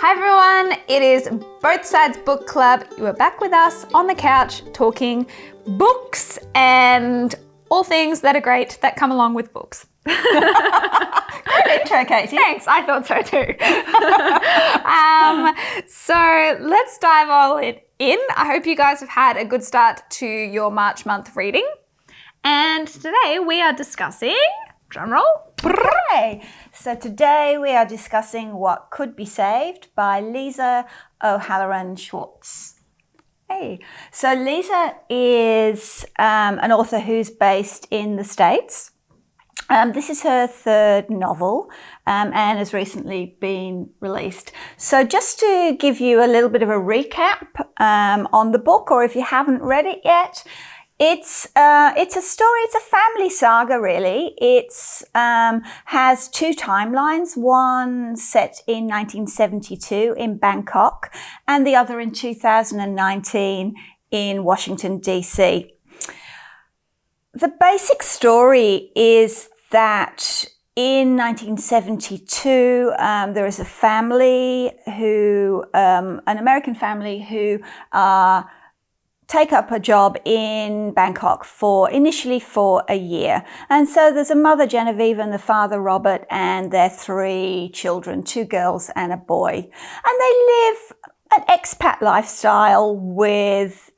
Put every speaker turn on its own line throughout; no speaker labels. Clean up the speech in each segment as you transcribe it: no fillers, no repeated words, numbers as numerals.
Hi everyone, it is Both Sides Book Club. You are back with us on the couch talking books and all things that are great that come along with books.
Great intro, Catie.
Thanks, I thought so too. So let's dive all in. I hope you guys have had a good start to your March month reading. And today we are discussing, drum roll.
Hooray! So today we are discussing What Could Be Saved by Liese O'Halloran Schwarz. Hey, so Liese is an author who's based in the States. This is her third novel and has recently been released. So just to give you a little bit of a recap on the book, or if you haven't read it yet, it's a story, it's a family saga really. It's has two timelines, one set in 1972 in Bangkok and the other in 2019 in Washington, D.C. The basic story is that in 1972, there is a family who, an American family who take up a job in Bangkok initially for a year. And so there's a mother, Genevieve, and the father, Robert, and their three children, two girls and a boy. And they live an expat lifestyle with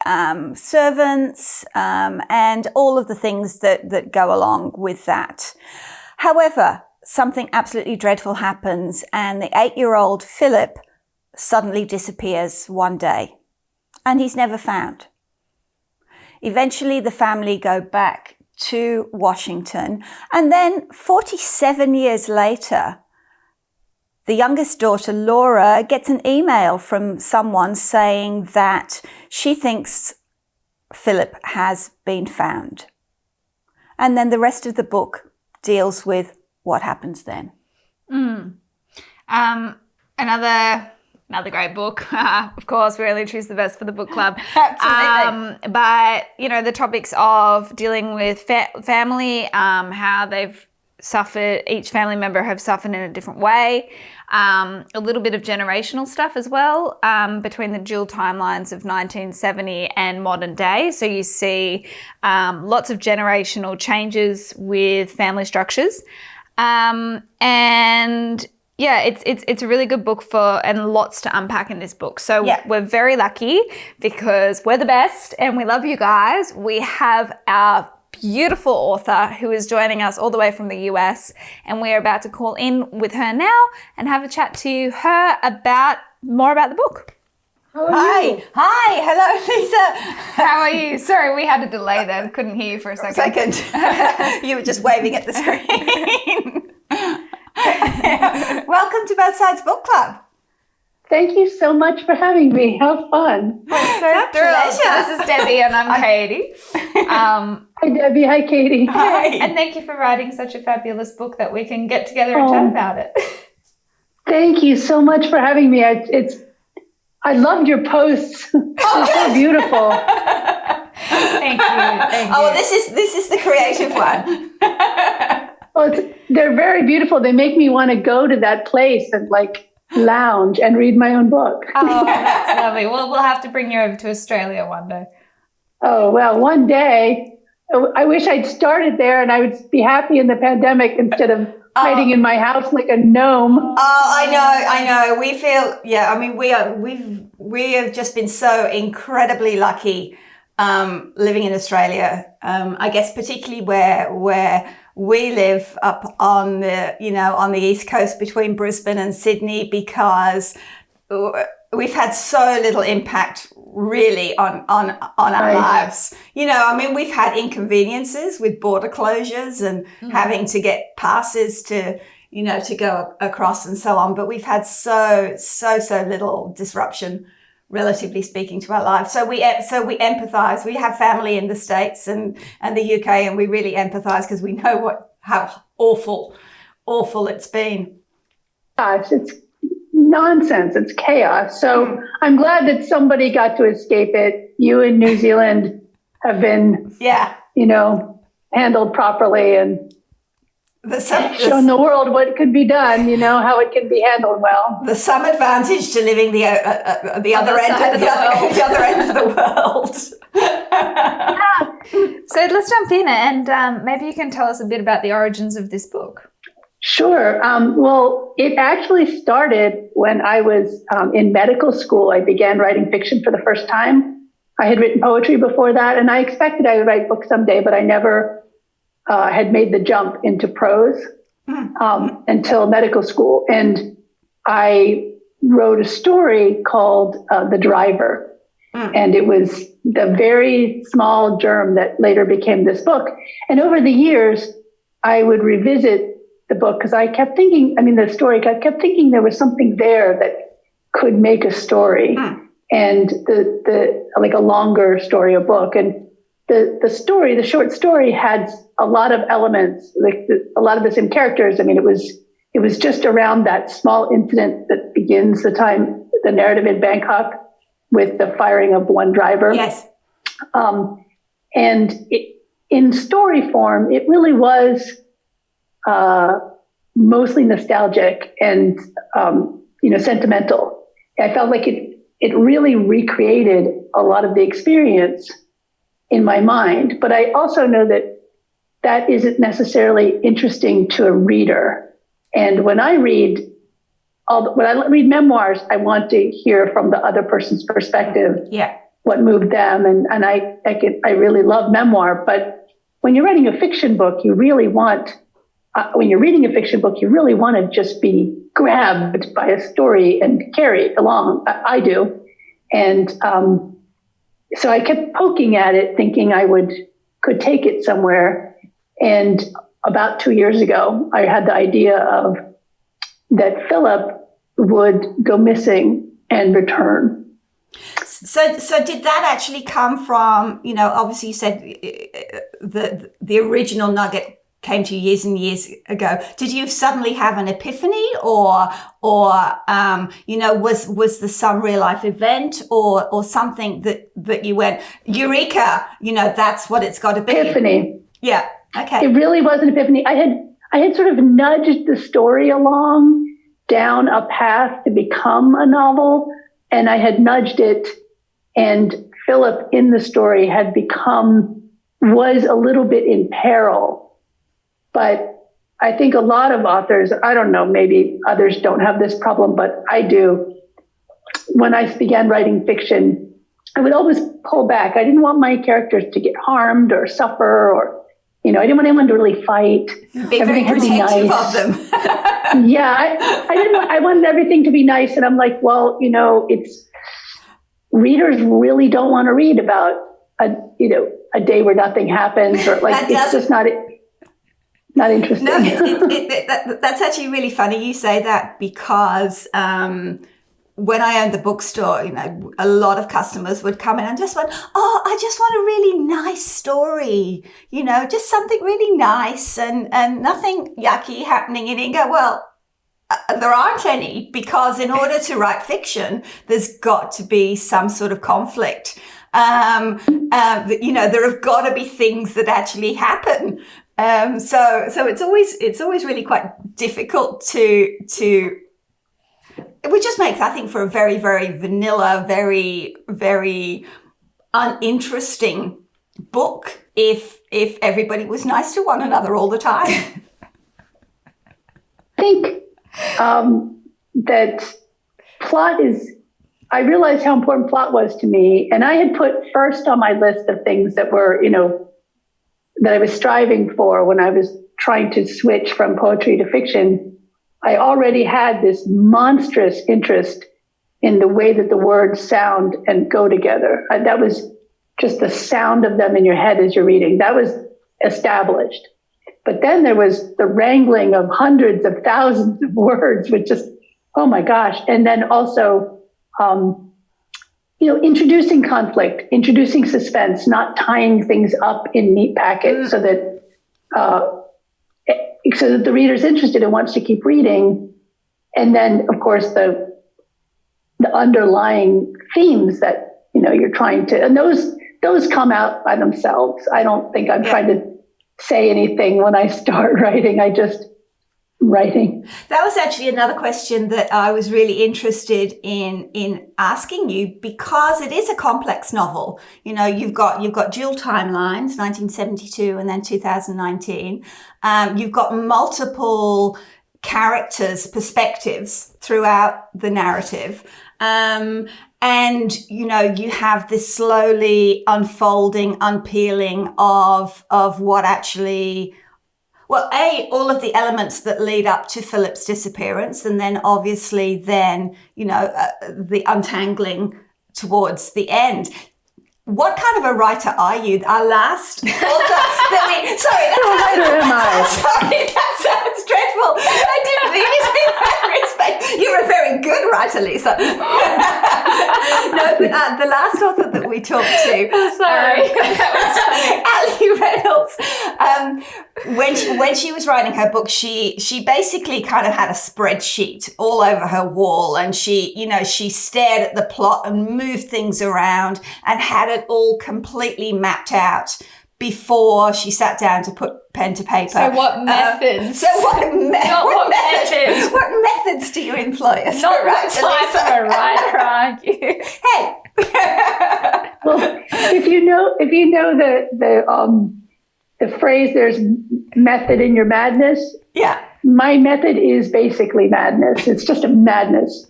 servants and all of the things that go along with that. However, something absolutely dreadful happens and the 8-year-old Philip suddenly disappears one day and he's never found. Eventually, the family go back to Washington, and then 47 years later, the youngest daughter, Laura, gets an email from someone saying that she thinks Philip has been found. And then the rest of the book deals with what happens then.
Another great book. Of course, we only choose the best for the book club.
Absolutely.
But, you know, the topics of dealing with family, how they've suffered, each family member have suffered in a different way. A little bit of generational stuff as well, between the dual timelines of 1970 and modern day. So you see lots of generational changes with family structures. And yeah, it's a really good book and lots to unpack in this book. So We're very lucky because we're the best and we love you guys. We have our beautiful author who is joining us all the way from the US, and we're about to call in with her now and have a chat to her more about the book.
Hi, hello, Liese.
How are you? Sorry, we had a delay there. Couldn't hear you for a second.
You were just waving at the screen. Welcome to Both Sides Book Club.
Thank you so much for having me. How fun.
We're so thrilled. So this is Debbie and I'm Catie.
Hi, Debbie. Hi, Catie.
Hi.
And thank you for writing such a fabulous book that we can get together and chat about it.
Thank you so much for having me. I loved your posts. They're so beautiful.
Thank you.
Well, this is the creative one.
Well, they're very beautiful. They make me want to go to that place and lounge and read my own book.
Oh, that's lovely. Well, we'll have to bring you over to Australia one day.
Oh, well, one day. I wish I'd started there and I would be happy in the pandemic instead of hiding in my house like a gnome.
Oh, I know. We feel, we have just been so incredibly lucky living in Australia. I guess particularly where we live up on the East Coast between Brisbane and Sydney, because we've had so little impact really on our lives. We've had inconveniences with border closures and having to get passes to go across and so on. But we've had so little disruption, relatively speaking, to our lives. So we empathize. We have family in the States and the UK, and we really empathize because we know how awful it's been.
Gosh, it's nonsense. It's chaos. So I'm glad that somebody got to escape it. You in New Zealand have been, handled properly, and shown the world what could be done, how it can be handled well.
The some advantage to living the other end of the world.
So let's jump in, and maybe you can tell us a bit about the origins of this book.
Sure. Well, it actually started when I was in medical school. I began writing fiction for the first time. I had written poetry before that, and I expected I would write books someday, but I never had made the jump into prose until medical school. And I wrote a story called The Driver. And it was the very small germ that later became this book. And over the years, I would revisit the book because I kept thinking, the story, I kept thinking there was something there that could make a story. And the like a longer story, a book. And the short story had a lot of elements, a lot of the same characters. It was just around that small incident that begins the narrative in Bangkok with the firing of one driver.
Yes.
And in story form, it really was mostly nostalgic and, sentimental. I felt like it really recreated a lot of the experience in my mind. But I also know that isn't necessarily interesting to a reader. And when I read memoirs, I want to hear from the other person's perspective.
Yeah.
What moved them. And I really love memoir. But when you're writing a fiction book, you really want, when you're reading a fiction book, you really want to just be grabbed by a story and carried along. I do. And so I kept poking at it, thinking I could take it somewhere. And about 2 years ago, I had the idea of that Philip would go missing and return.
So did that actually come from, obviously you said the original nugget came to you years and years ago. Did you suddenly have an epiphany or was there some real life event or something that you went, Eureka, that's what it's got to be?
Epiphany.
Yeah. Okay.
It really was an epiphany. I had sort of nudged the story along down a path to become a novel, and I had nudged it, and Philip in the story was a little bit in peril. But I think a lot of authors, I don't know, maybe others don't have this problem, but I do. When I began writing fiction, I would always pull back. I didn't want my characters to get harmed or suffer, or I didn't want anyone to really fight.
Be very protective of them.
Yeah, I wanted everything to be nice. And I'm like, well, readers really don't want to read about a day where nothing happens, or like, it's just not interesting.
No, that's actually really funny you say that, because when I owned the bookstore, a lot of customers would come in and just went, oh, I just want a really nice story, just something really nice and nothing yucky happening in it. And go, well, there aren't any, because in order to write fiction, there's got to be some sort of conflict. There have got to be things that actually happen. So it's always really quite difficult to which just makes, I think, for a very, very vanilla, very, very uninteresting book if everybody was nice to one another all the time.
I think that I realized how important plot was to me, and I had put first on my list of things that were, that I was striving for when I was trying to switch from poetry to fiction. I already had this monstrous interest in the way that the words sound and go together. That was just the sound of them in your head as you're reading. That was established. But then there was the wrangling of hundreds of thousands of words, which just, oh my gosh. And then also, introducing conflict, introducing suspense, not tying things up in neat packets so that the reader's interested and wants to keep reading. And then, of course, the underlying themes that, you're trying to, and those come out by themselves. I don't think I'm trying to say anything when I start writing. I just writing.
That was actually another question that I was really interested in asking you, because it is a complex novel. You know, you've got dual timelines, 1972 and then 2019. You've got multiple characters' perspectives throughout the narrative. And, you know, you have this slowly unfolding, unpeeling of what actually, well, all of the elements that lead up to Philip's disappearance, and then obviously the untangling towards the end. What kind of a writer are you? Our last author that sounds dreadful. I didn't mean it in that respect. You're a very good writer, Liese. No, but the last author that we talked to, Ali Reynolds, when she was writing her book, she basically kind of had a spreadsheet all over her wall, and she stared at the plot and moved things around and had it all completely mapped out before she sat down to put pen to paper.
So what methods?
What methods do you employ?
Not what type of a writer are you?
Hey.
Well, if you know the phrase, there's method in your madness.
Yeah.
My method is basically madness. It's just a madness.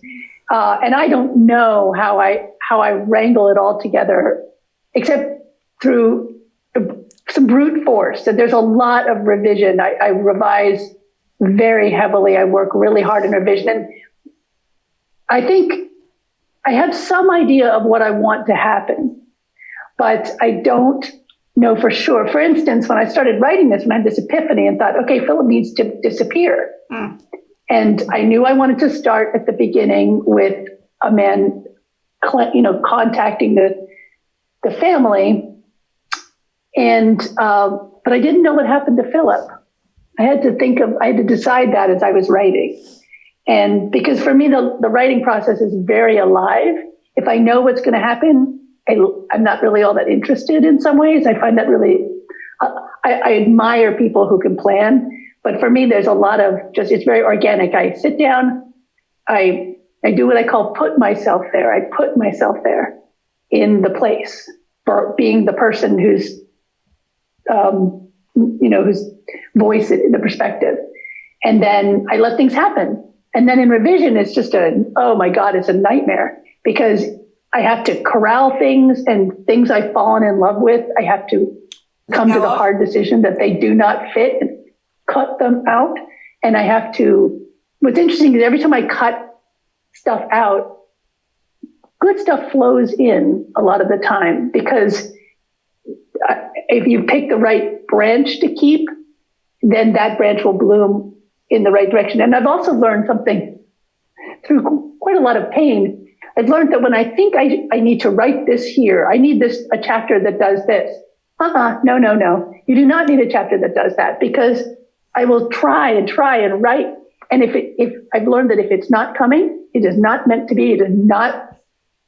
And I don't know how I wrangle it all together, except through some brute force. So there's a lot of revision. I revise very heavily. I work really hard in revision. And I think I have some idea of what I want to happen, but I don't know for sure. For instance, when I started writing this, when I had this epiphany and thought, okay, Philip needs to disappear. And I knew I wanted to start at the beginning with a man, contacting the family. And, but I didn't know what happened to Philip. I had to decide that as I was writing. And because for me, the writing process is very alive. If I know what's going to happen, I'm not really all that interested in some ways. I find that really, I admire people who can plan. But for me, there's a lot of it's very organic. I sit down, I do what I call put myself there. I put myself there in the place for being the person who's voice in the perspective. And then I let things happen. And then in revision, it's just oh my God, it's a nightmare, because I have to corral things, and things I've fallen in love with, I have to come to the hard decision that they do not fit and cut them out. And I have to, what's interesting is every time I cut stuff out, good stuff flows in a lot of the time, because if you pick the right branch to keep, then that branch will bloom in the right direction. And I've also learned something through quite a lot of pain. I've learned that when I think I need to write this here, I need a chapter that does this. No. You do not need a chapter that does that, because I will try and write. And if I've learned that if it's not coming, it is not meant to be. It is not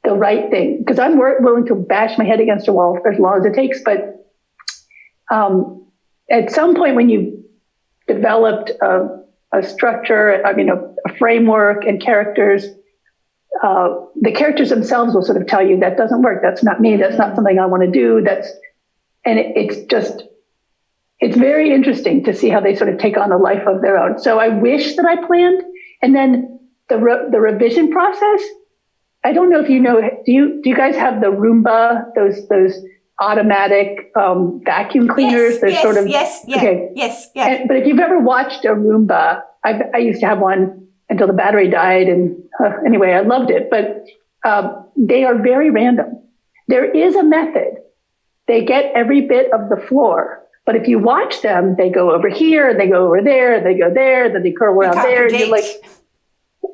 the right thing, because I'm willing to bash my head against a wall for as long as it takes. But at some point, when you've developed a structure, a framework and characters, the characters themselves will sort of tell you that doesn't work. That's not me. That's not something I want to do. It's very interesting to see how they sort of take on a life of their own. So I wish that I planned. And then the revision process, I don't know if you know, do you guys have the Roomba, those automatic vacuum cleaners?
Yes.
But if you've ever watched a Roomba, I used to have one until the battery died. And anyway, I loved it. But they are very random. There is a method. They get every bit of the floor. But if you watch them, they go over here, they go over there, they go there, then they curl around there. And you're like,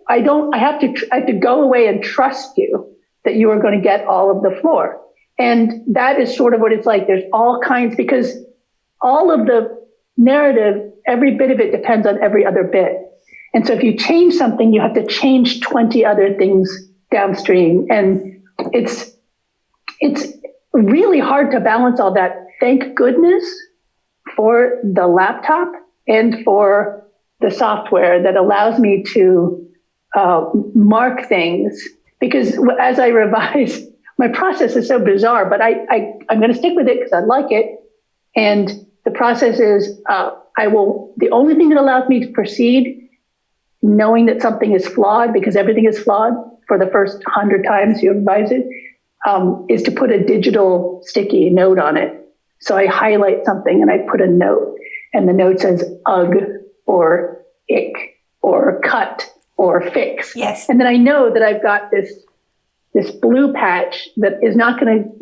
I have to go away and trust you that you are going to get all of the floor. And that is sort of what it's like. There's all kinds, because all of the narrative, every bit of it depends on every other bit. And so if you change something, you have to change 20 other things downstream. And it's really hard to balance all that. Thank goodness for the laptop and for the software that allows me to mark things, because as I revise, my process is so bizarre, but I'm going to stick with it because I like it. And the process is the only thing that allows me to proceed, knowing that something is flawed, because everything is flawed for the first 100 times you revise it, is to put a digital sticky note on it. So I highlight something and I put a note, and the note says ugh or ick or cut or fix.
Yes.
And then I know that I've got this blue patch that is not going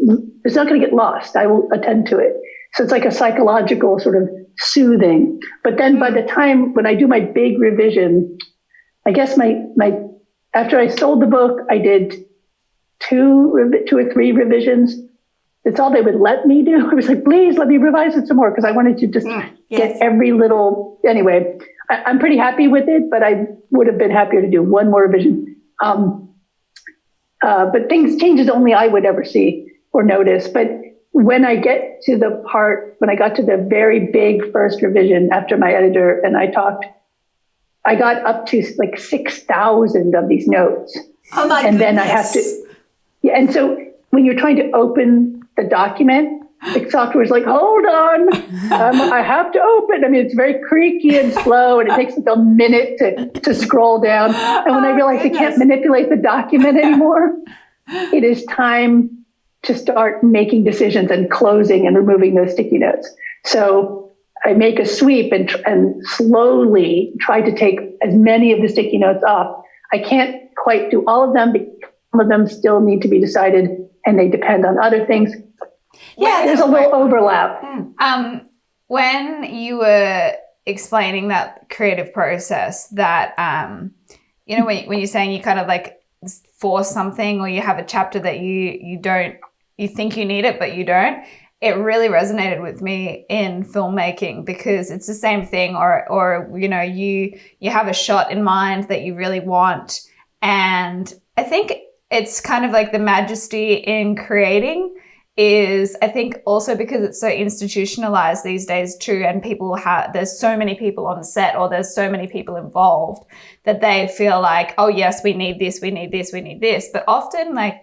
to get lost. I will attend to it. So it's like a psychological sort of soothing. But then by the time when I do my big revision, I guess after I sold the book, I did two or three revisions. It's all they would let me do. I was like, please let me revise it some more, because I wanted to just get every little, anyway, I'm pretty happy with it, but I would have been happier to do one more revision. But changes only I would ever see or notice. But when I get to when I got to the very big first revision after my editor and I talked, I got up to like 6,000 of these notes.
Oh my
and
goodness.
Then I have to, and so when you're trying to open the document, the software is like, hold on, I have to open. I mean, it's very creaky and slow, and it takes like a minute to scroll down. And when I realized I can't manipulate the document anymore, it is time to start making decisions and closing and removing those sticky notes. So I make a sweep and slowly try to take as many of the sticky notes off. I can't quite do all of them, because some of them still need to be decided, and they depend on other things.
Yeah,
there's a little overlap.
When you were explaining that creative process, that when you're saying you kind of like force something, or you have a chapter that you think you need it but you don't, it really resonated with me in filmmaking, because it's the same thing. Or you have a shot in mind that you really want, and I think it's kind of like the majesty in creating is, I think, also because it's so institutionalized these days too, and there's so many people on set, or there's so many people involved, that they feel like, oh yes, we need this, we need this, we need this. But often, like,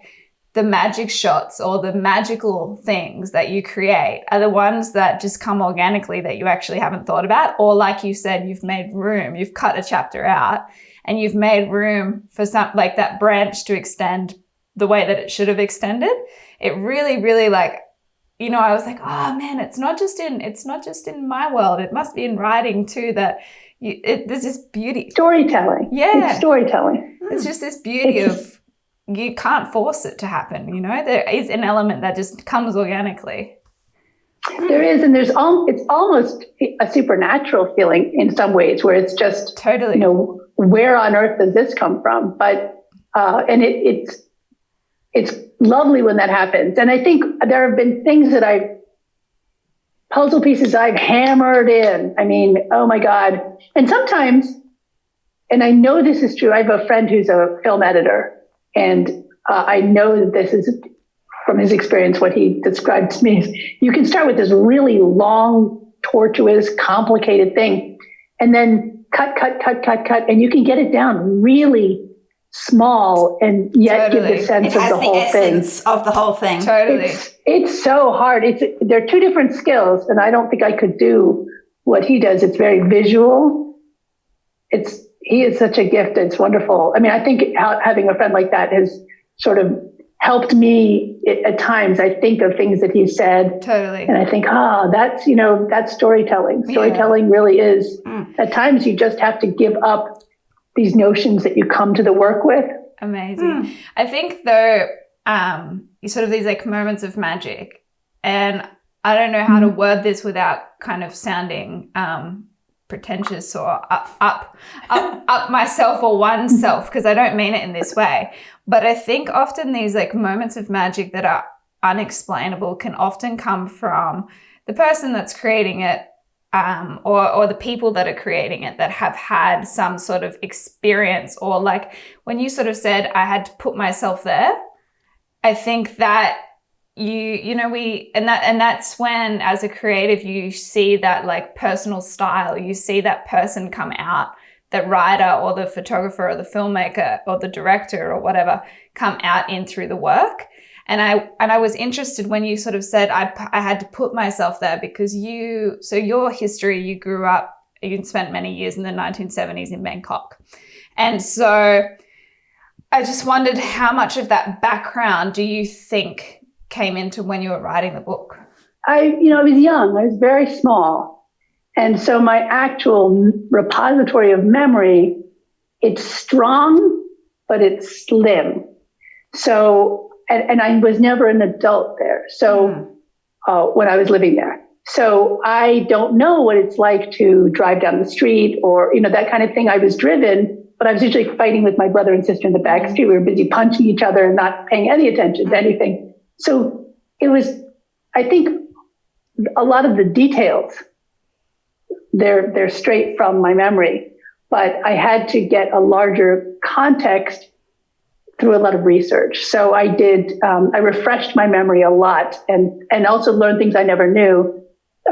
the magic shots or the magical things that you create are the ones that just come organically, that you actually haven't thought about. Or like you said, you've made room, you've cut a chapter out and you've made room for some, like, that branch to extend the way that it should have extended. It really, really, like, I was like, oh man, it's not just in my world. It must be in writing too, that there's this beauty.
Storytelling.
Yeah.
It's storytelling.
It's just this beauty of, you can't force it to happen. There is an element that just comes organically.
There is, and it's almost a supernatural feeling in some ways, where it's just
totally,
where on earth does this come from? But and it's lovely when that happens. And I think there have been things that puzzle pieces I've hammered in. I mean, oh my God. And sometimes, and I know this is true, I have a friend who's a film editor, and I know that this is, from his experience, what he described to me is, you can start with this really long, tortuous, complicated thing, and then cut, and you can get it down really small and yet give the sense of the whole thing.
Of the whole thing.
Totally.
It's so hard. They're two different skills, and I don't think I could do what he does. It's very visual. He is such a gift. It's wonderful. I mean, I think having a friend like that has sort of helped me at times. I think of things that he said.
Totally.
And I think, that's storytelling. Storytelling really is. At times you just have to give up these notions that you come to the work with.
Amazing. I think though, you sort of these like moments of magic, and I don't know how to word this without kind of sounding pretentious or up myself or oneself, because I don't mean it in this way. But I think often these like moments of magic that are unexplainable can often come from the person that's creating it, or the people that are creating it, that have had some sort of experience, or like when you sort of said, I had to put myself there, I think that that's when, as a creative, you see that like personal style, you see that person come out, the writer or the photographer or the filmmaker or the director or whatever come out in through the work. And I was interested when you sort of said I had to put myself there, because your history, you grew up, you spent many years in the 1970s in Bangkok. And so I just wondered how much of that background do you think came into when you were writing the book?
I was young. I was very small. And so my actual repository of memory, it's strong, but it's slim. So, and I was never an adult there. So when I was living there. So I don't know what it's like to drive down the street or, that kind of thing. I was driven, but I was usually fighting with my brother and sister in the back street. We were busy punching each other and not paying any attention to anything. So it was, I think, a lot of the details, they're straight from my memory, but I had to get a larger context through a lot of research. So I did, I refreshed my memory a lot and also learned things I never knew.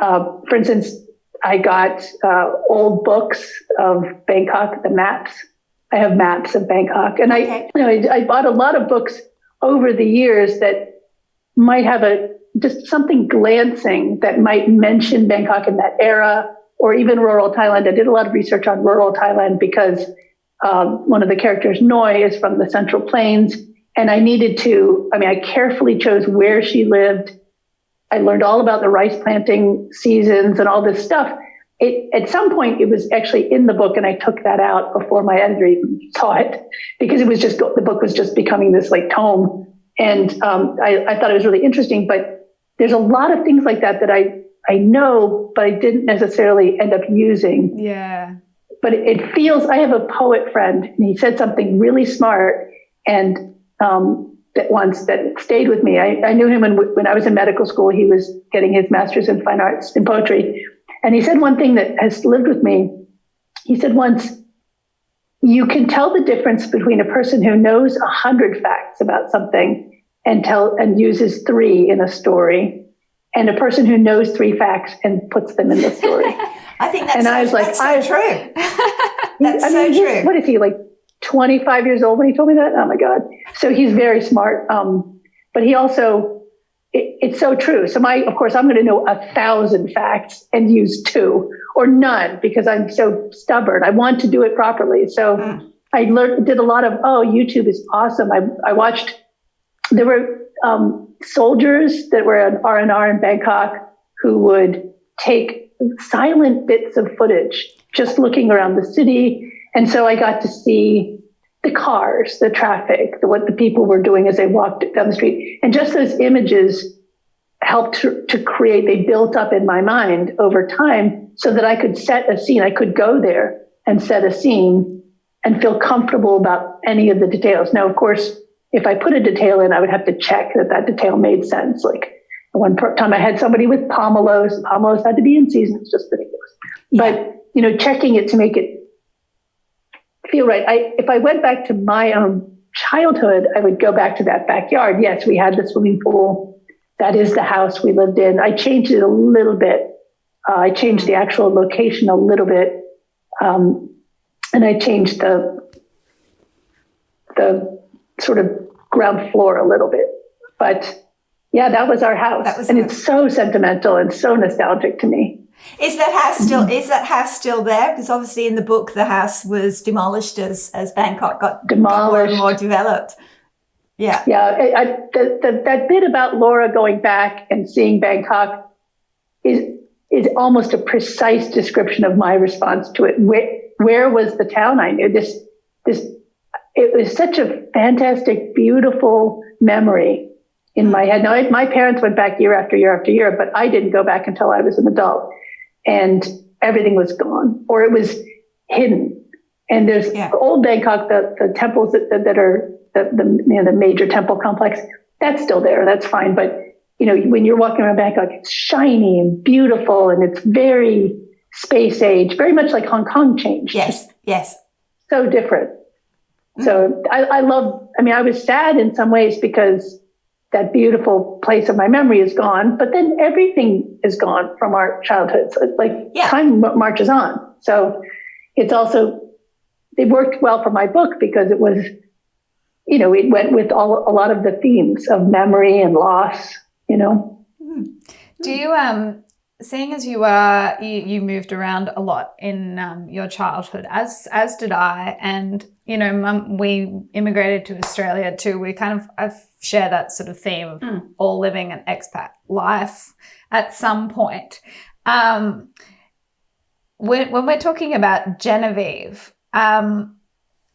For instance, I got old books of Bangkok, the maps. I have maps of Bangkok. And I bought a lot of books over the years that might have just something glancing that might mention Bangkok in that era, or even rural Thailand. I did a lot of research on rural Thailand because one of the characters, Noi, is from the Central Plains. And I carefully chose where she lived. I learned all about the rice planting seasons and all this stuff. At some point, it was actually in the book, and I took that out before my editor even saw it, because the book was just becoming this like tome. And I thought it was really interesting, but there's a lot of things like that I know, but I didn't necessarily end up using.
Yeah.
But it feels, I have a poet friend, and he said something really smart, and that stayed with me. I knew him when I was in medical school. He was getting his master's in fine arts in poetry. And he said one thing that has lived with me. He said once, you can tell the difference between a person who knows 100 facts about something and uses 3 in a story, and a person who knows 3 facts and puts them in the story.
I think that's,
and I was like,
that's so true. That's so true.
What is he, like 25 years old when he told me that? Oh my God. So he's very smart. But he also, it's so true. So of course, I'm going to know 1,000 facts and use 2 or none, because I'm so stubborn. I want to do it properly. So I did a lot of, YouTube is awesome. I watched, there were soldiers that were on R&R in Bangkok who would take silent bits of footage, just looking around the city. And so I got to see the cars, the traffic, what the people were doing as they walked down the street. And just those images helped to create, they built up in my mind over time so that I could set a scene. I could go there and set a scene and feel comfortable about any of the details. Now, of course, if I put a detail in, I would have to check that detail made sense. Like one time I had somebody with pomelos. Pomelos had to be in season. It's just ridiculous. Yeah. But, checking it to make it feel right. If I went back to my own childhood, I would go back to that backyard. Yes, we had the swimming pool. That is the house we lived in. I changed it a little bit. I changed the actual location a little bit. And I changed the sort of ground floor a little bit. But yeah, that was our house. And it's so sentimental and so nostalgic to me.
Is that house still there? Because obviously in the book the house was demolished as Bangkok got more and more developed. Yeah.
Yeah. That bit about Laura going back and seeing Bangkok is almost a precise description of my response to it. Where was the town? I knew this. It was such a fantastic, beautiful memory in my head. Now, my parents went back year after year after year, but I didn't go back until I was an adult, and everything was gone or it was hidden. And there's old Bangkok, the temples that are the major temple complex. That's still there. That's fine. But when you're walking around Bangkok, it's shiny and beautiful, and it's very space age, very much like Hong Kong changed.
Yes.
So different. So I was sad in some ways because that beautiful place of my memory is gone, but then everything is gone from our childhood. So it's like time marches on. So it's also, it worked well for my book because it was, you know, it went with a lot of the themes of memory and loss, you know.
Do you, seeing as you moved around a lot in your childhood, as did I, and, you know, we immigrated to Australia too. We kind of share that sort of theme of all living an expat life at some point. When we're talking about Genevieve,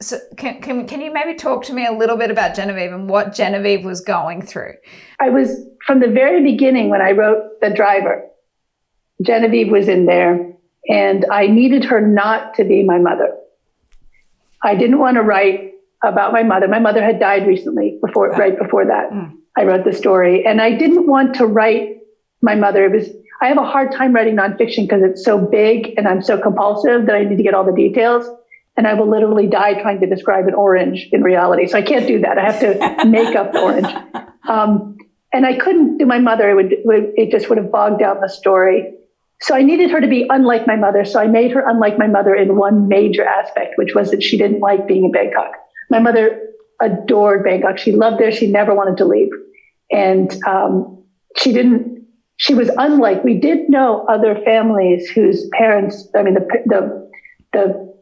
so can you maybe talk to me a little bit about Genevieve and what Genevieve was going through?
I was, from the very beginning when I wrote The Driver, Genevieve was in there, and I needed her not to be my mother. I didn't want to write about my mother. My mother had died recently, right before that. I wrote the story, and I didn't want to write my mother. I have a hard time writing nonfiction because it's so big and I'm so compulsive that I need to get all the details. And I will literally die trying to describe an orange in reality. So I can't do that. I have to make up the orange. And I couldn't do my mother. It just would have bogged down the story. So I needed her to be unlike my mother. So I made her unlike my mother in one major aspect, which was that she didn't like being in Bangkok. My mother adored Bangkok. She loved there. She never wanted to leave. And she was unlike, we did know other families whose parents, I mean,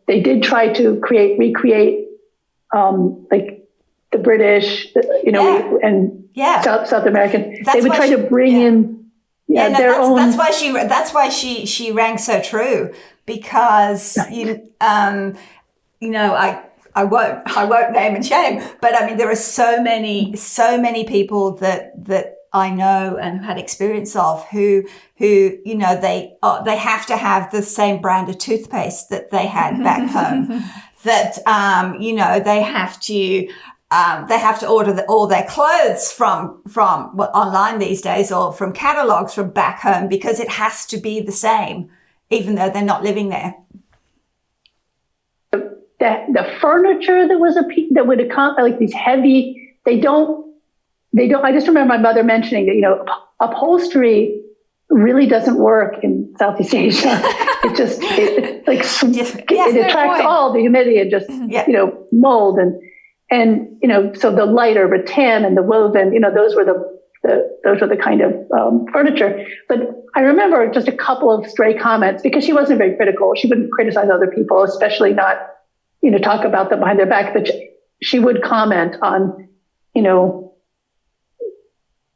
they did try to recreate, like the British, you know, and South American. They would try to bring in their own.
That's why she rang so true, because you know, I won't name and shame, but I mean there are so many people that I know and had experience of who you know they have to have the same brand of toothpaste that they had back home. That you know they have to order all their clothes from online these days, or from catalogs from back home, because it has to be the same, even though they're not living there.
The furniture that would accompany, like these heavy, they don't. I just remember my mother mentioning that, you know, upholstery really doesn't work in Southeast Asia. It attracts all the humidity and just, you know, mold and, you know, so the lighter rattan and the woven, you know, those were the kind of furniture. But I remember just a couple of stray comments, because she wasn't very critical. She wouldn't criticize other people, especially not, you know, talk about them behind their back. But she would comment on, you know,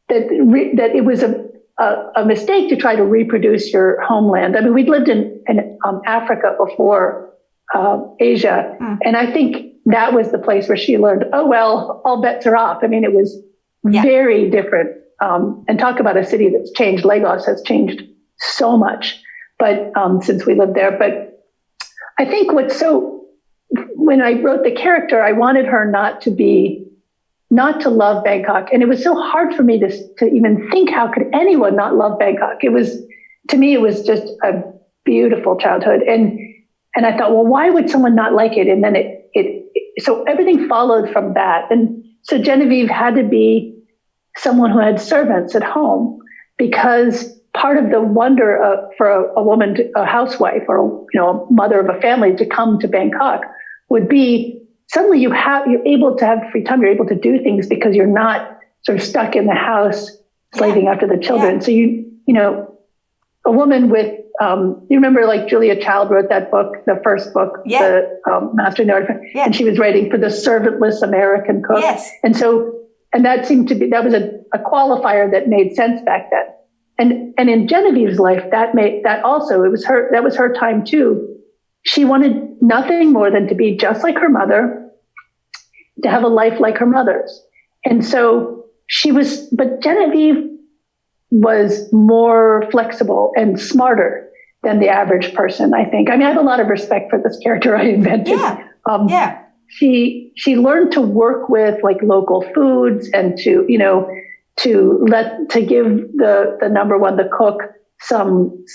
that it was a mistake to try to reproduce your homeland. I mean, we'd lived in Africa before Asia, and I think that was the place where she learned, oh, well, all bets are off. I mean, it was very different. And talk about a city that's changed. Lagos has changed so much, but since we lived there. But I think when I wrote the character, I wanted her not to love Bangkok. And it was so hard for me to even think, how could anyone not love Bangkok? To me, it was just a beautiful childhood. And I thought, well, why would someone not like it? And then so everything followed from that. And so Genevieve had to be someone who had servants at home, because part of the wonder for a woman, a housewife, or, you know, a mother of a family to come to Bangkok would be, suddenly you're able to have free time. You're able to do things because you're not sort of stuck in the house slaving after the children. So you know, a woman with, you remember, like Julia Child wrote that book, the first book, the Mastering the Art of, and she was writing for the servantless American cook. Yes. And that seemed to be, that was a qualifier that made sense back then. And in Genevieve's life, that was her time too. She wanted nothing more than to be just like her mother, to have a life like her mother's. And so but Genevieve was more flexible and smarter than the average person, I think. I mean, I have a lot of respect for this character I invented. She learned to work with like local foods, and to give the number one, the cook, some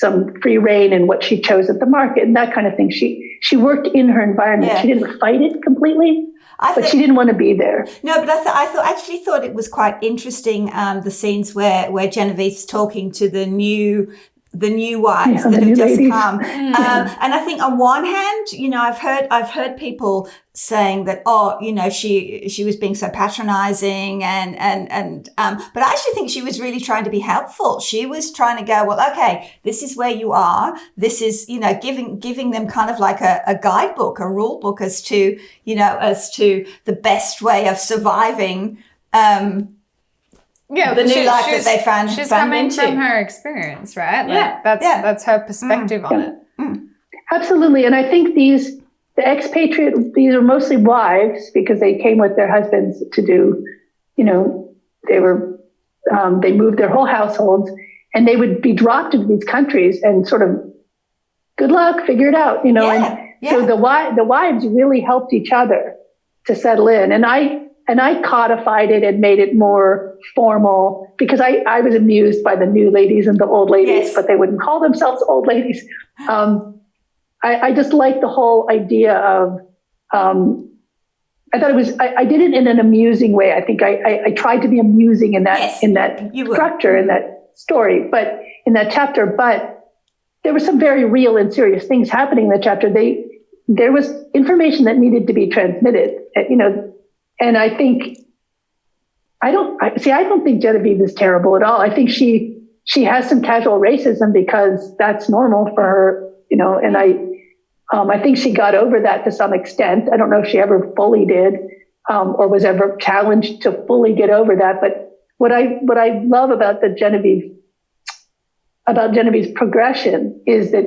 free reign in what she chose at the market and that kind of thing. She worked in her environment.
Yeah.
She didn't fight it completely, but she didn't want to be there.
No, but I actually thought it was quite interesting, the scenes where Genevieve's talking to the new wives that have just come. And I think on one hand, I've heard people saying that, she was being so patronizing and but I actually think she was really trying to be helpful. She was trying to go, well, okay, this is where you are. This is, giving them kind of like a guidebook, a rule book as to the best way of surviving, the new life that they found.
She's coming
into.
from her experience, right? That's her perspective on it.
Absolutely. And I think the expatriate, these are mostly wives because they came with their husbands to do, they moved their whole households and they would be dropped into these countries and sort of, good luck, figure it out, So the wives really helped each other to settle in. And I codified it and made it more formal because I was amused by the new ladies and the old ladies, but they wouldn't call themselves old ladies. I just like the whole idea of, I thought it was, I did it in an amusing way. I think I tried to be amusing in that structure, in that story, but in that chapter, but there were some very real and serious things happening in the chapter. There was information that needed to be transmitted, and I think, I don't think Genevieve is terrible at all. I think she has some casual racism because that's normal for her, and I think she got over that to some extent. I don't know if she ever fully did, or was ever challenged to fully get over that. But what I love about Genevieve's progression is that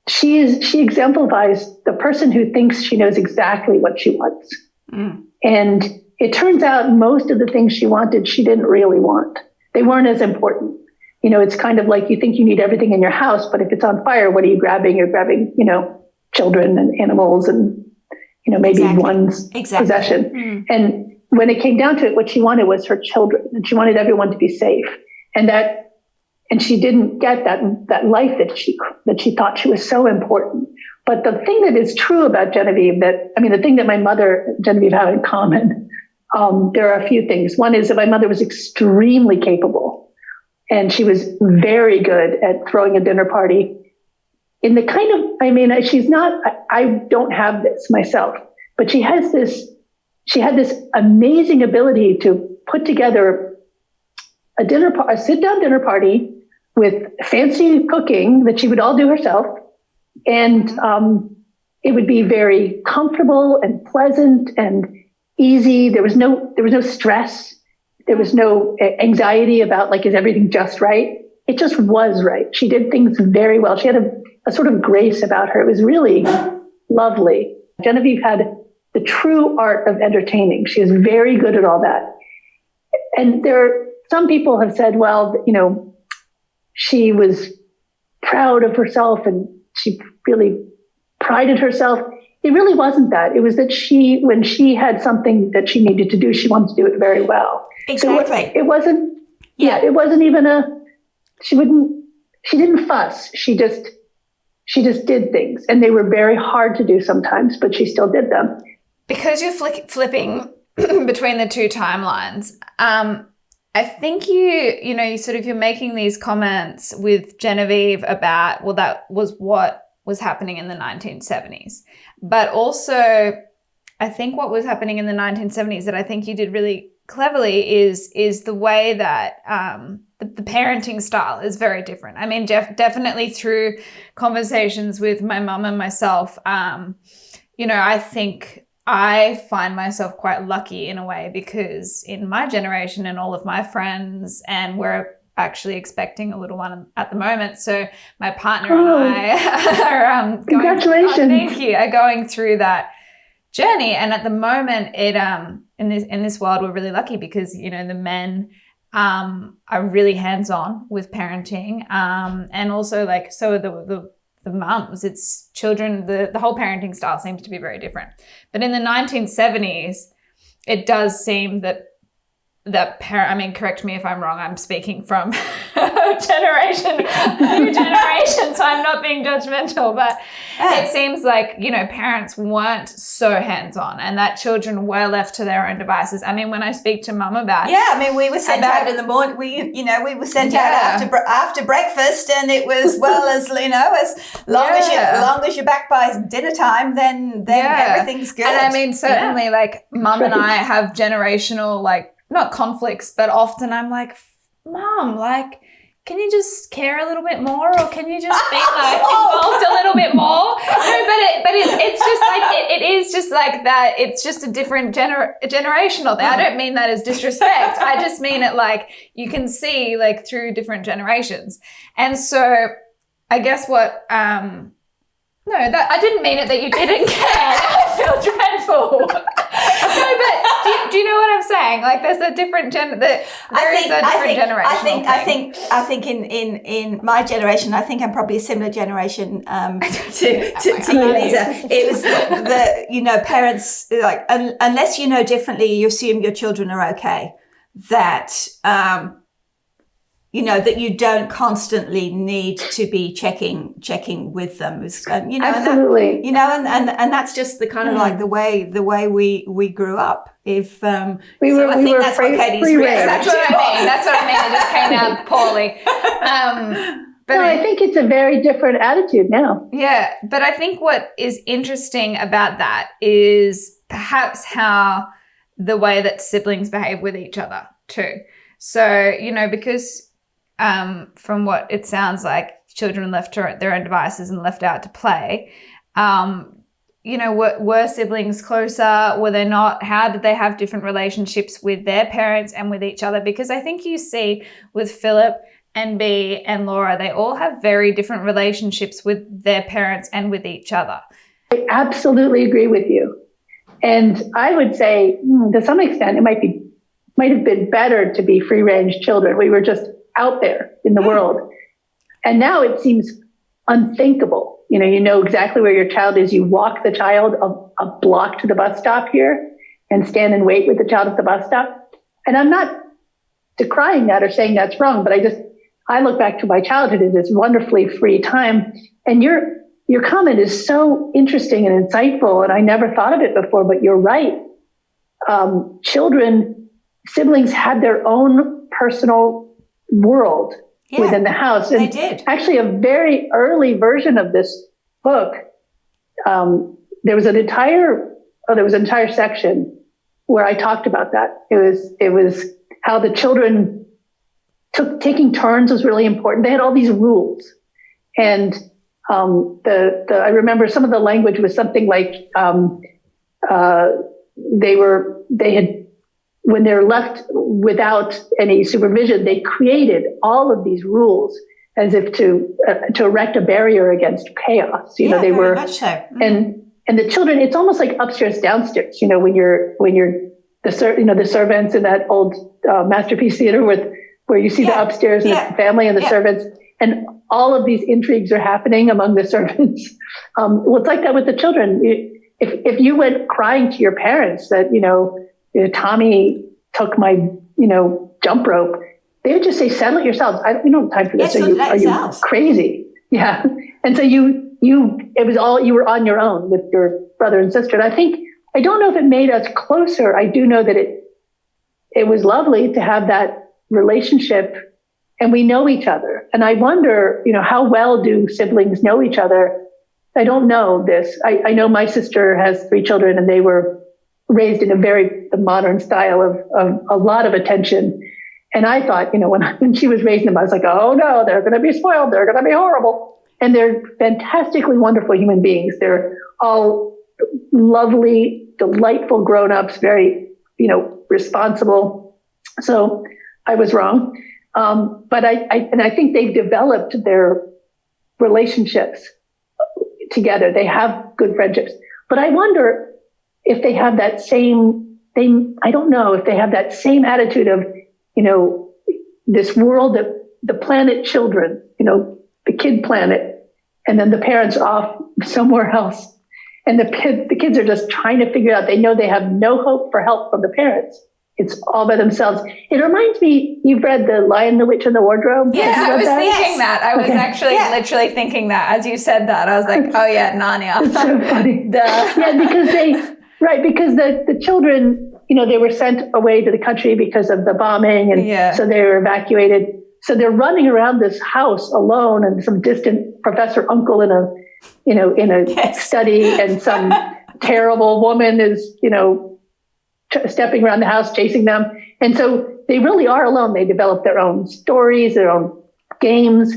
she exemplifies the person who thinks she knows exactly what she wants. And it turns out most of the things she wanted, she didn't really want. They weren't as important. It's kind of like you think you need everything in your house, but if it's on fire, what are you grabbing? You're grabbing, children and animals and, maybe one's possession. And when it came down to it, what she wanted was her children, and she wanted everyone to be safe. And she didn't get that life that she thought she was so important. But the thing that is true about Genevieve the thing that my mother and Genevieve have in common, there are a few things. One is that my mother was extremely capable, and she was very good at throwing a dinner party in the kind of, she's not, I don't have this myself, but she had this amazing ability to put together a sit-down dinner party with fancy cooking that she would all do herself. And it would be very comfortable and pleasant and easy. There was no stress. There was no anxiety about is everything just right? It just was right. She did things very well. She had a sort of grace about her. It was really lovely. Genevieve had the true art of entertaining. She was very good at all that. And some people have said, well, she was proud of herself and she really prided herself. It really wasn't that. It was that when she had something that she needed to do, she wanted to do it very well.
Exactly.
So it wasn't, it wasn't even she didn't fuss. She just did things, and they were very hard to do sometimes, but she still did them.
Because you're flipping between the two timelines, I think you're making these comments with Genevieve about, well, that was what was happening in the 1970s. But also, I think what was happening in the 1970s that I think you did really cleverly is the way that the parenting style is very different. I mean, definitely through conversations with my mum and myself, I think I find myself quite lucky in a way because in my generation and all of my friends, and we're actually expecting a little one at the moment. So my partner and I are
congratulations.
Are going through that journey. And at the moment, in this world, we're really lucky because the men are really hands-on with parenting, and also so are the mums. It's children. The whole parenting style seems to be very different. But in the 1970s, it does seem that correct me if I'm wrong. I'm speaking from new generation, so I'm not being judgmental, but it seems like, you know, parents weren't so hands-on and that children were left to their own devices. I mean, when I speak to mum about...
Yeah, I mean, we were sent out in the morning. We were sent out after breakfast, and it was, well, as, you know, as long as you're back by dinner time, then everything's good.
And I mean, certainly, like, mum and I have generational, like, not conflicts, but often I'm like, Mom, like, can you just care a little bit more, or can you just be like involved a little bit more? No, but it's just like it is just like that. It's just a different generational thing. I don't mean that as disrespect. I just mean it like you can see like through different generations. And so I guess what no, that I didn't mean it that you didn't care. I feel dreadful. No, but do you know what I'm saying? Like, there's a different generation.
I think in my generation, I think I'm probably a similar generation to you, Liese. It was the parents, like, unless you know differently, you assume your children are okay. That that you don't constantly need to be checking with them.
Absolutely.
And that's just the kind of like the way we grew up. If
I think
that's what Catie's
free-range.
That's what I mean. That's what I mean. It just came out poorly. But
I think it's a very different attitude now.
Yeah, but I think what is interesting about that is perhaps how the way that siblings behave with each other too. So, because from what it sounds like, children left to their own devices and left out to play. Were siblings closer? Were they not? How did they have different relationships with their parents and with each other? Because I think you see with Philip and Bea and Laura, they all have very different relationships with their parents and with each other.
I absolutely agree with you. And I would say, to some extent, it might have been better to be free-range children. We were just out there in the world. And now it seems unthinkable. You know exactly where your child is. You walk the child a block to the bus stop here and stand and wait with the child at the bus stop. And I'm not decrying that or saying that's wrong, but I look back to my childhood as this wonderfully free time. And your comment is so interesting and insightful, and I never thought of it before, but you're right. Siblings had their own personal world within the house. And
they did.
Actually, a very early version of this book, there was an entire section where I talked about that. It was how the children taking turns was really important. They had all these rules, and I remember some of the language was something like when they're left without any supervision, they created all of these rules as if to erect a barrier against chaos. They were
very much so.
And the children, it's almost like upstairs, downstairs. When you're the servants in that old Masterpiece Theater where you see the upstairs and the family and the servants, and all of these intrigues are happening among the servants. Well, it's like that with the children. If you went crying to your parents that Tommy took my jump rope, they would just say, settle it yourselves. We don't have time for this. Are you crazy? Yeah. And so it was all, you were on your own with your brother and sister. And I don't know if it made us closer. I do know that it was lovely to have that relationship, and we know each other. And I wonder, how well do siblings know each other? I don't know this. I know my sister has 3 children, and they were raised in a very modern style of a lot of attention. And I thought, when she was raising them, I was like, oh no, they're going to be spoiled. They're going to be horrible. And they're fantastically wonderful human beings. They're all lovely, delightful grown-ups, very, responsible. So I was wrong. But I think they've developed their relationships together. They have good friendships. But I wonder if they have that same thing. I don't know if they have that same attitude of, this world, the planet children, the kid planet, and then the parents off somewhere else. And the kids are just trying to figure out, they know they have no hope for help from the parents. it's all by themselves. It reminds me, you've read The Lion, the Witch, and the Wardrobe?
Yeah,
Have you
I
read
was
that?
thinking that. I was actually literally thinking that as you said that. I was like, oh yeah, Narnia.
It's so funny.
Duh.
Yeah, because the children, they were sent away to the country because of the bombing, and so they were evacuated. So they're running around this house alone, and some distant professor uncle in a study, and some terrible woman is, stepping around the house, chasing them. And so they really are alone. They develop their own stories, their own games.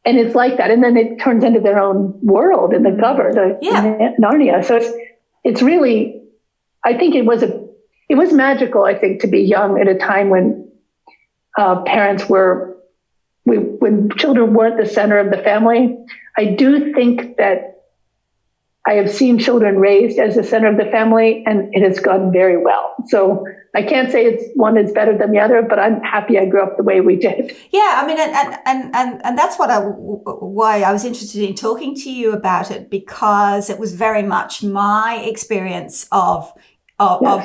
And it's like that. And then it turns into their own world in the cover, Narnia. So it's really, I think it was magical, I think, to be young at a time when when children weren't the center of the family. I do think that I have seen children raised as the center of the family, and it has gone very well. So I can't say one is better than the other, but I'm happy I grew up the way we did.
Yeah, I mean, and that's why I was interested in talking to you about it, because it was very much my experience of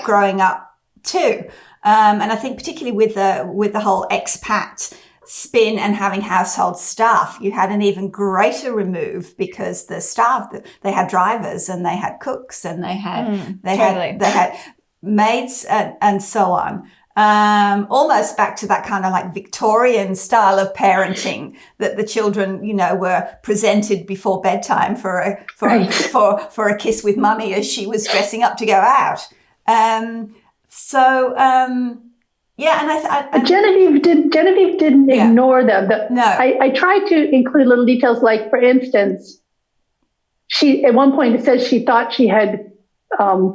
growing up too, and I think particularly with the whole expat spin and having household staff, you had an even greater remove, because the staff, they had drivers and they had cooks and they had maids and so on. Almost back to that kind of like Victorian style of parenting, that the children, were presented before bedtime for a kiss with mummy as she was dressing up to go out. Yeah, and
Genevieve didn't ignore them.
No,
I tried to include little details, like, for instance, she at one point, it says she thought she had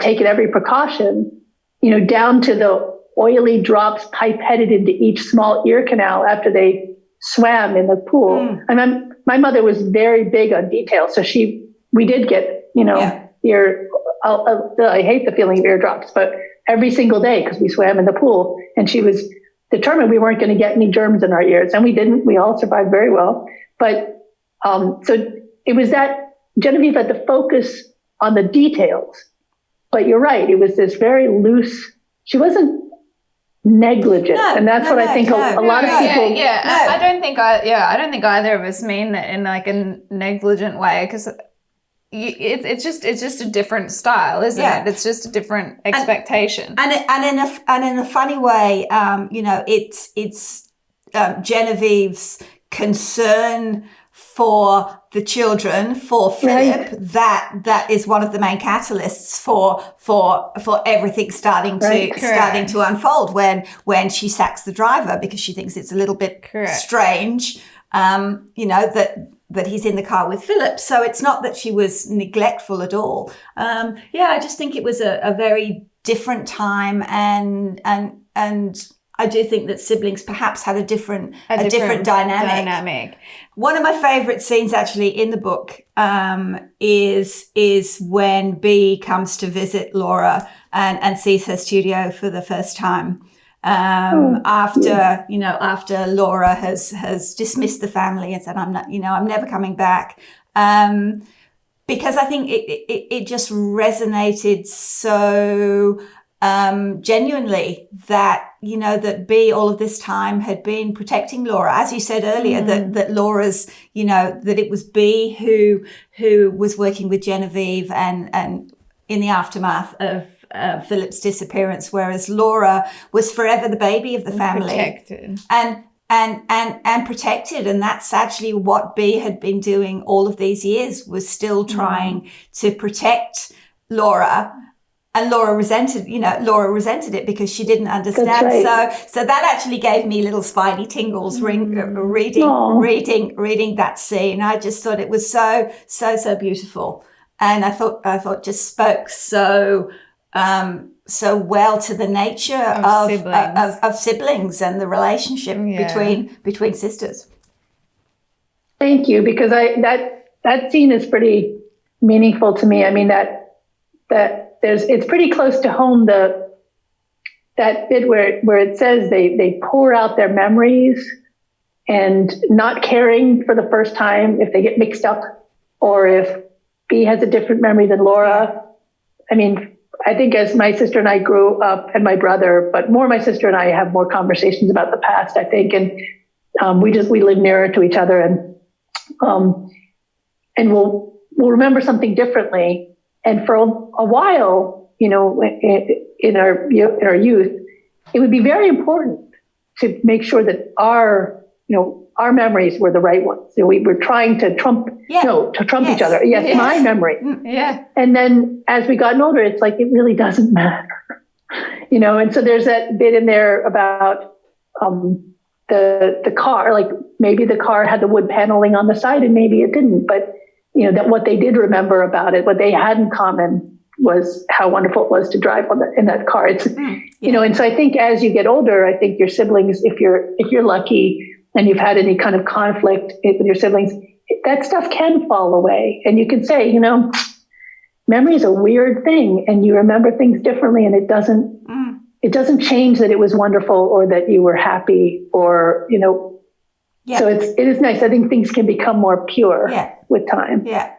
taken every precaution, down to the oily drops pipetted into each small ear canal after they swam in the pool. And my mother was very big on detail, so we did get ear. I hate the feeling of ear drops, but every single day, because we swam in the pool, and she was determined we weren't going to get any germs in our ears, and we didn't. We all survived very well. But so it was that Genevieve had the focus on the details. But you're right; it was this very loose. She wasn't negligent, and that's what I think a lot of people.
I don't think either of us mean that in like a negligent way, because it's just a different style, isn't it? It's just a different expectation.
And in a funny way, it's Genevieve's concern for the children, for Philip, that is one of the main catalysts for everything starting to unfold when she sacks the driver, because she thinks it's a little bit strange, that he's in the car with Philip. So it's not that she was neglectful at all. I just think it was a very different time, and I do think that siblings perhaps had a different dynamic. One of my favorite scenes actually in the book is when Bea comes to visit Laura and sees her studio for the first time. After Laura has dismissed the family and said, I'm never coming back. Because I think it just resonated so genuinely that Bea all of this time had been protecting Laura, as you said earlier, that Laura's, that it was Bea who was working with Genevieve and in the aftermath of Philip's disappearance, whereas Laura was forever the baby of the family,
protected.
and protected. And that's actually what Bea had been doing all of these years, was still trying to protect Laura. And Laura resented it because she didn't understand.
Right.
So that actually gave me little spidey tingles reading that scene. I just thought it was so beautiful, and I thought just spoke so well to the nature of siblings and the relationship between sisters.
Thank you, because that scene is pretty meaningful to me. I mean, that it's pretty close to home, that bit where it says they pour out their memories, and not caring for the first time if they get mixed up, or if Bea has a different memory than Laura. I mean, I think as my sister and I grew up, and my brother, but more my sister and I have more conversations about the past, I think. And we live nearer to each other, and we'll remember something differently. And for a while, in our youth, it would be very important to make sure that our memories were the right ones. So we were trying to trump each other. Yes, my memory.
Yeah.
And then as we gotten older, it's like, it really doesn't matter. And so there's that bit in there about the car, like maybe the car had the wood paneling on the side and maybe it didn't, but that what they did remember about it, what they had in common was how wonderful it was to drive in that car. It's, and so I think as you get older, I think your siblings, if you're lucky and you've had any kind of conflict with your siblings, that stuff can fall away. And you can say, memory is a weird thing and you remember things differently, and it doesn't change that it was wonderful or that you were happy or, so it is nice. I think things can become more pure with time.
Yeah.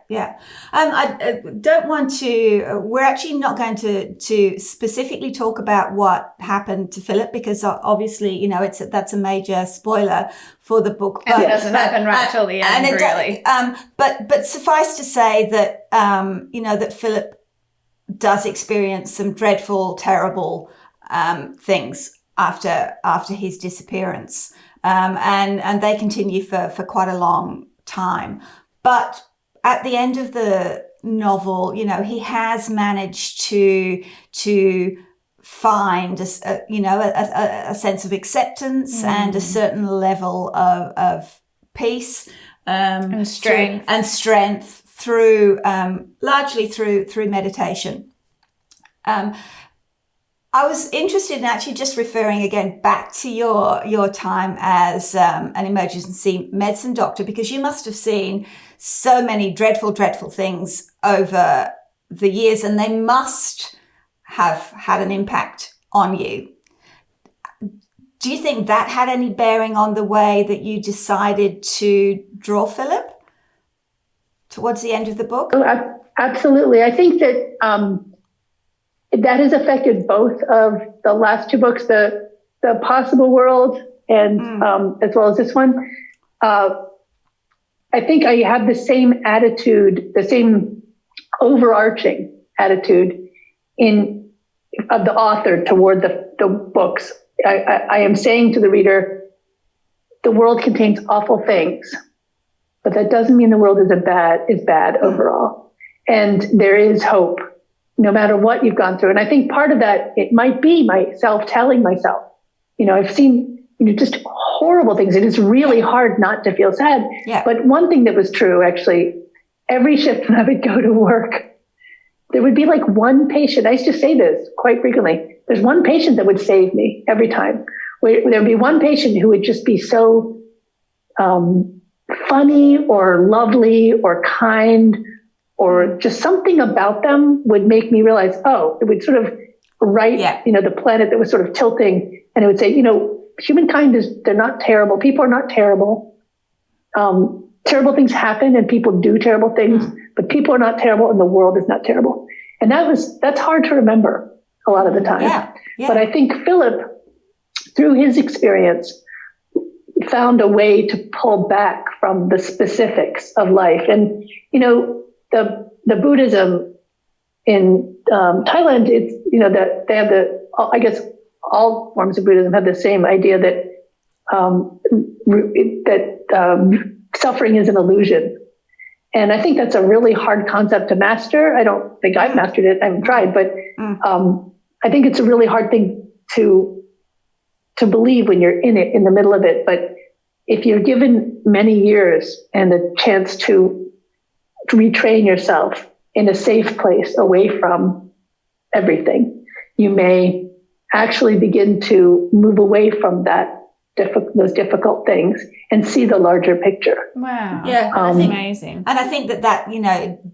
I don't want to, we're actually not going to specifically talk about what happened to Philip, because obviously, that's a major spoiler for the book.
And it doesn't happen right till the end, really.
But suffice to say that, that Philip does experience some dreadful, terrible things after his disappearance. And they continue for quite a long time. But at the end of the novel, he has managed to find a sense of acceptance and a certain level of peace
and
strength through largely through meditation. I was interested in actually just referring again back to your time as an emergency medicine doctor, because you must have seen so many dreadful, dreadful things over the years, and they must have had an impact on you. Do you think that had any bearing on the way that you decided to draw Philip towards the end of the book?
Oh, absolutely. I think that that has affected both of the last two books, the Possible World and as well as this one. I think I have the same attitude, the same overarching attitude of the author toward the books. I am saying to the reader, the world contains awful things, but that doesn't mean the world is bad overall. And there is hope, no matter what you've gone through. And I think part of that, it might be myself telling myself, I've seen, just horrible things. It is really hard not to feel sad.
Yeah.
But one thing that was true, actually, every shift when I would go to work, there would be like one patient. I used to say this quite frequently. There's one patient that would save me every time. There would be one patient who would just be so funny or lovely or kind, or just something about them would make me realize, it would sort of the planet that was sort of tilting, and it would say, humankind they're not terrible. People are not terrible. Terrible things happen and people do terrible things, but people are not terrible and the world is not terrible. And that's hard to remember a lot of the time.
Yeah.
But I think Philip, through his experience, found a way to pull back from the specifics of life. And, the Buddhism in Thailand, it's, that they have I guess all forms of Buddhism have the same idea that suffering is an illusion. And I think that's a really hard concept to master. I don't think I've mastered it. I haven't tried, but I think it's a really hard thing to believe when you're in it, in the middle of it. But if you're given many years and the chance to retrain yourself in a safe place away from everything, you may actually begin to move away from those difficult things and see the larger picture.
Wow.
Yeah.
Amazing.
And I think that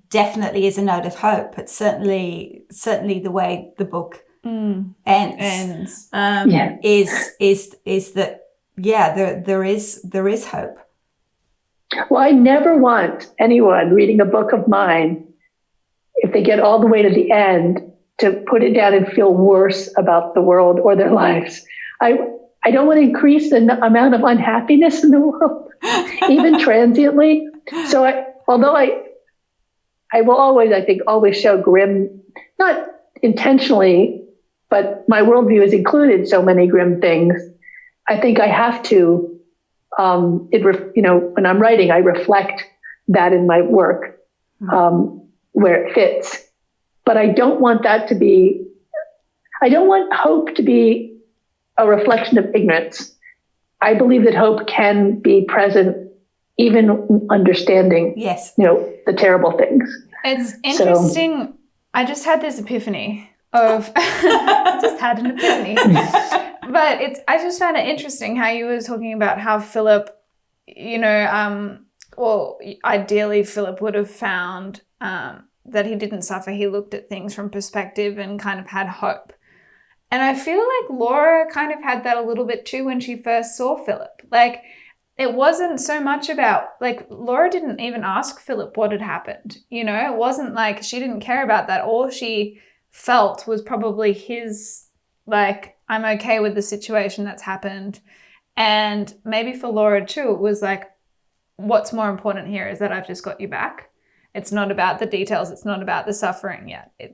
definitely is a note of hope. It's certainly the way the book ends. Is that there is hope.
Well, I never want anyone reading a book of mine, if they get all the way to the end, to put it down and feel worse about the world or their lives. I don't want to increase the amount of unhappiness in the world, even transiently. So although I will always, I think, always show grim, not intentionally, but my worldview has included so many grim things. I think I have to, when I'm writing, I reflect that in my work where it fits. But I don't want hope to be a reflection of ignorance. I believe that hope can be present, even understanding, the terrible things.
It's interesting. So, I just had this epiphany of, just had an epiphany. But I just found it interesting how you were talking about how Philip, ideally Philip would have found that he didn't suffer. He looked at things from perspective and kind of had hope. And I feel like Laura kind of had that a little bit too when she first saw Philip. Like, it wasn't so much about, like, Laura didn't even ask Philip what had happened. It wasn't like she didn't care about that. All she felt was probably his, like, I'm okay with the situation that's happened. And maybe for Laura too, it was like, what's more important here is that I've just got you back. It's not about the details. It's not about the suffering yet. I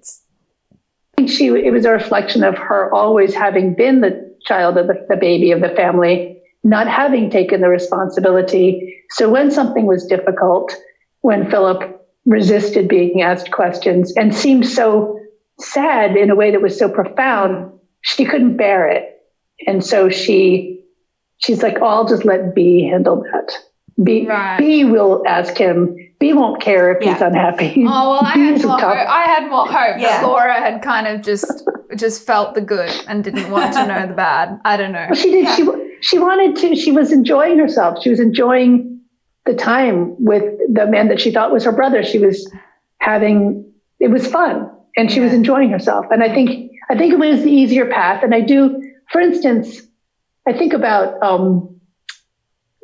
think
it was a reflection of her always having been the child of the baby of the family, not having taken the responsibility. So when something was difficult, when Philip resisted being asked questions and seemed so sad in a way that was so profound, she couldn't bear it. And so she's like, oh, I'll just let B handle that. B will ask him. B won't care if he's unhappy.
Oh, well, I had more hope. Yeah. Laura had kind of just felt the good and didn't want to know the bad. I don't know.
Well, she did. Yeah. She wanted to. She was enjoying herself. She was enjoying the time with the man that she thought was her brother. She was having. It was fun, and she was enjoying herself. And I think it was the easier path. And I do, for instance, I think about.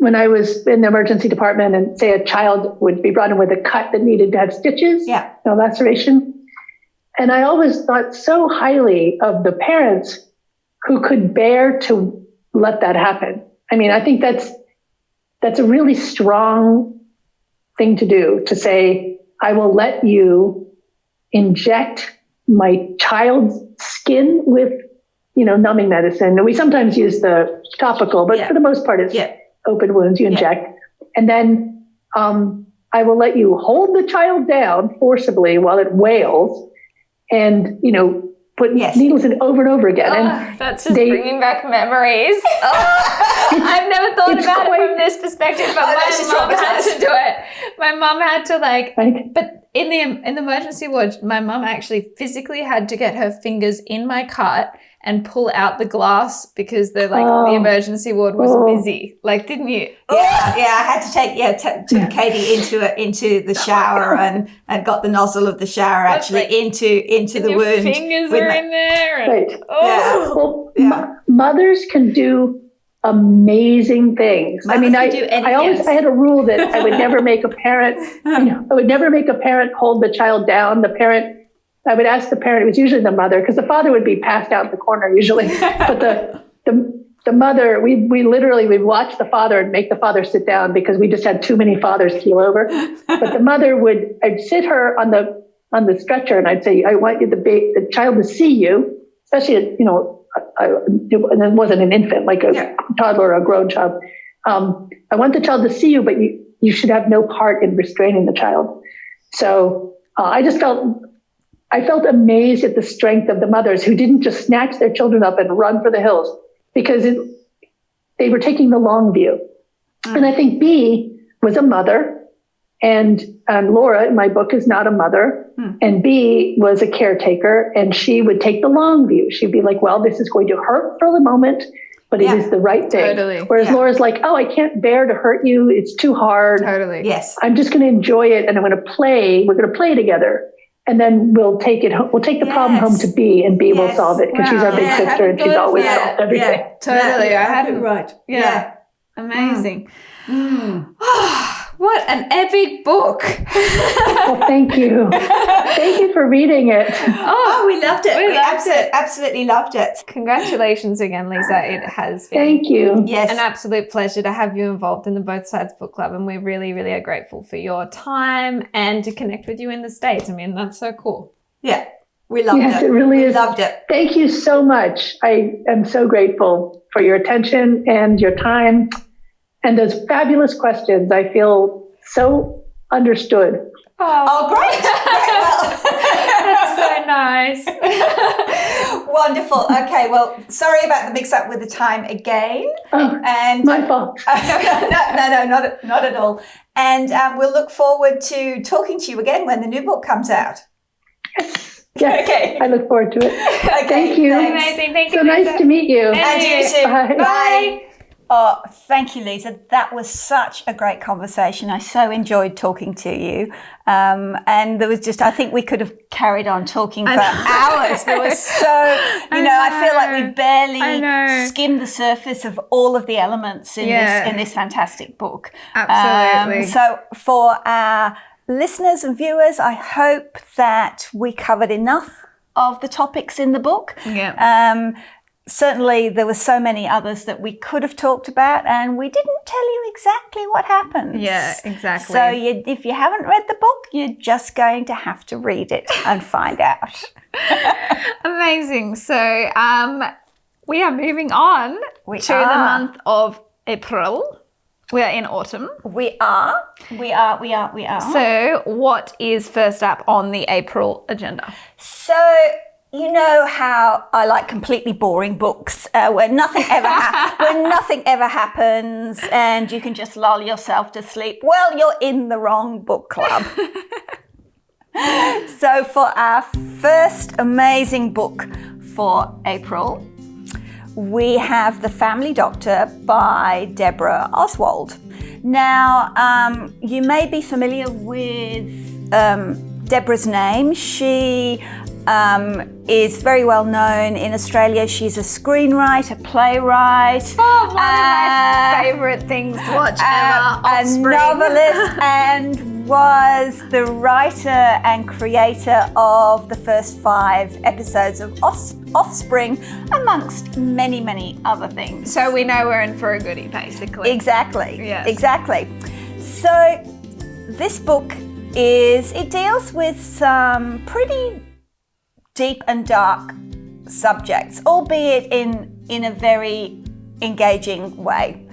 When I was in the emergency department and say a child would be brought in with a cut that needed to have stitches, laceration. And I always thought so highly of the parents who could bear to let that happen. I mean, I think that's a really strong thing to do, to say, I will let you inject my child's skin with, numbing medicine. And we sometimes use the topical, but for the most part it's open wounds you inject. And then I will let you hold the child down forcibly while it wails and, put needles in over and over again. And
that's just bringing back memories. I've never thought about it from this perspective, but my mom had to do it. My mom had to but in the emergency ward, my mom actually physically had to get her fingers in my cut and pull out the glass because the emergency ward was busy. Like, didn't you?
Yeah, I had to take Catie into the shower and got the nozzle of the shower into the wound.
Your fingers are in there.
Mothers can do amazing things.
Mothers
I had a rule that I would never make a parent. I would never make a parent hold the child down. I would ask the parent, it was usually the mother, because the father would be passed out in the corner usually. But the mother, we'd watch the father and make the father sit down because we just had too many fathers keel over. But the mother I'd sit her on the stretcher and I'd say, I want the child to see you, especially, and it wasn't an infant, like a toddler or a grown child. I want the child to see you, but you should have no part in restraining the child. So I felt amazed at the strength of the mothers who didn't just snatch their children up and run for the hills, because they were taking the long view. And I think B was a mother, and Laura in my book is not a mother, and B was a caretaker, and she would take the long view. She'd be like, well, this is going to hurt for the moment, but it is the right thing.
Totally.
Whereas Laura's like, oh, I can't bear to hurt you. It's too hard.
Totally.
Yes.
I'm just going to enjoy it, and I'm going to play. We're going to play together. And then we'll take the problem home to B, and B will solve it, because she's our big sister and she's always solved everything.
Yeah, totally. I hadn't.
Right.
Yeah. Amazing. What an epic book.
Well, thank you. Thank you for reading it.
Oh, we loved it. We
loved it.
absolutely loved it.
Congratulations again, Liese. It has been
Thank you.
Yes.
an absolute pleasure to have you involved in the Both Sides Book Club, and we really, really are grateful for your time and to connect with you in the States. I mean, that's so cool.
Yeah, we loved
Yes,
it.
it really
we
is.
loved it.
Thank you so much. I am so grateful for your attention and your time and those fabulous questions. I feel so understood.
Oh, great.
That's so nice.
Wonderful. Okay, well, sorry about the mix-up with the time again.
Oh,
And
my fault.
no, not at all. And we'll look forward to talking to you again when the new book comes out.
Yes,
Okay.
I look forward to it.
Okay,
Thank you.
thanks.
Amazing. Thank you,
So nice
Liese.
to meet you.
And you too.
Bye.
Bye. Oh, thank you, Liese. That was such a great conversation. I so enjoyed talking to you. And there was just, I think we could have carried on talking for hours. There was so, I feel like we barely skimmed the surface of all of the elements in this fantastic book.
Absolutely.
So for our listeners and viewers, I hope that we covered enough of the topics in the book.
Yeah.
Certainly, there were so many others that we could have talked about, and we didn't tell you exactly what happens.
Yeah, exactly.
So if you haven't read the book, you're just going to have to read it and find out.
Amazing. So we are moving on to the month of April. We are in autumn.
We are.
So what is first up on the April agenda?
So you know how I like completely boring books where nothing ever happens and you can just lull yourself to sleep. Well, you're in the wrong book club. So for our first amazing book for April, we have The Family Doctor by Debra Oswald. Now, you may be familiar with Deborah's name. She is very well known in Australia. She's a screenwriter, playwright.
Oh, one of my favourite things to watch ever.
A novelist, and was the writer and creator of the first 5 episodes of Offspring, amongst many, many other things.
So we know we're in for a goodie, basically.
Exactly.
Yes.
Exactly. So this book deals with some pretty deep and dark subjects, albeit in a very engaging way.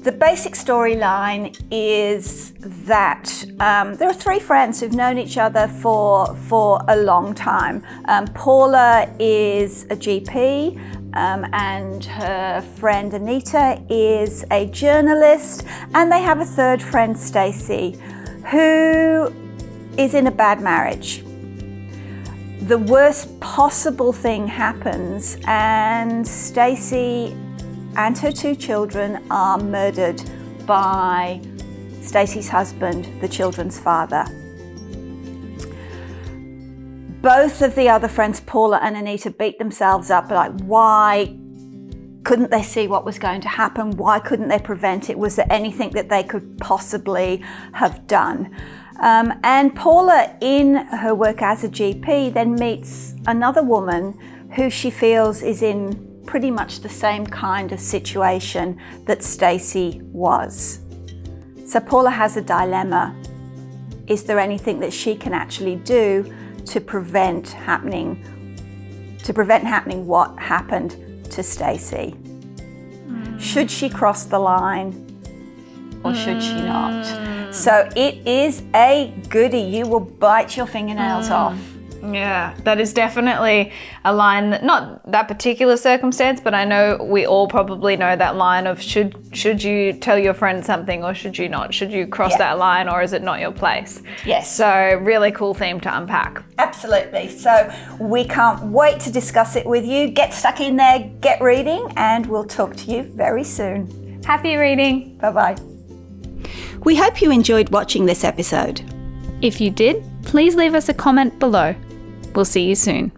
The basic storyline is that there are 3 friends who've known each other for a long time. Paula is a GP, and her friend Anita is a journalist, and they have a 3rd friend, Stacey, who is in a bad marriage. The worst possible thing happens, and Stacey and her 2 children are murdered by Stacey's husband, the children's father. Both of the other friends, Paula and Anita, beat themselves up, like, why couldn't they see what was going to happen? Why couldn't they prevent it? Was there anything that they could possibly have done? And Paula, in her work as a GP, then meets another woman who she feels is in pretty much the same kind of situation that Stacey was. So Paula has a dilemma. Is there anything that she can actually do to prevent happening what happened to Stacey? Should she cross the line or should she not? So it is a goodie. You will bite your fingernails off.
Yeah, that is definitely a line that, not that particular circumstance, but I know we all probably know that line of should you tell your friend something or should you not? Should you cross that line or is it not your place?
Yes.
So really cool theme to unpack.
Absolutely. So we can't wait to discuss it with you. Get stuck in there, get reading, and we'll talk to you very soon.
Happy reading.
Bye-bye.
We hope you enjoyed watching this episode.
If you did, please leave us a comment below. We'll see you soon.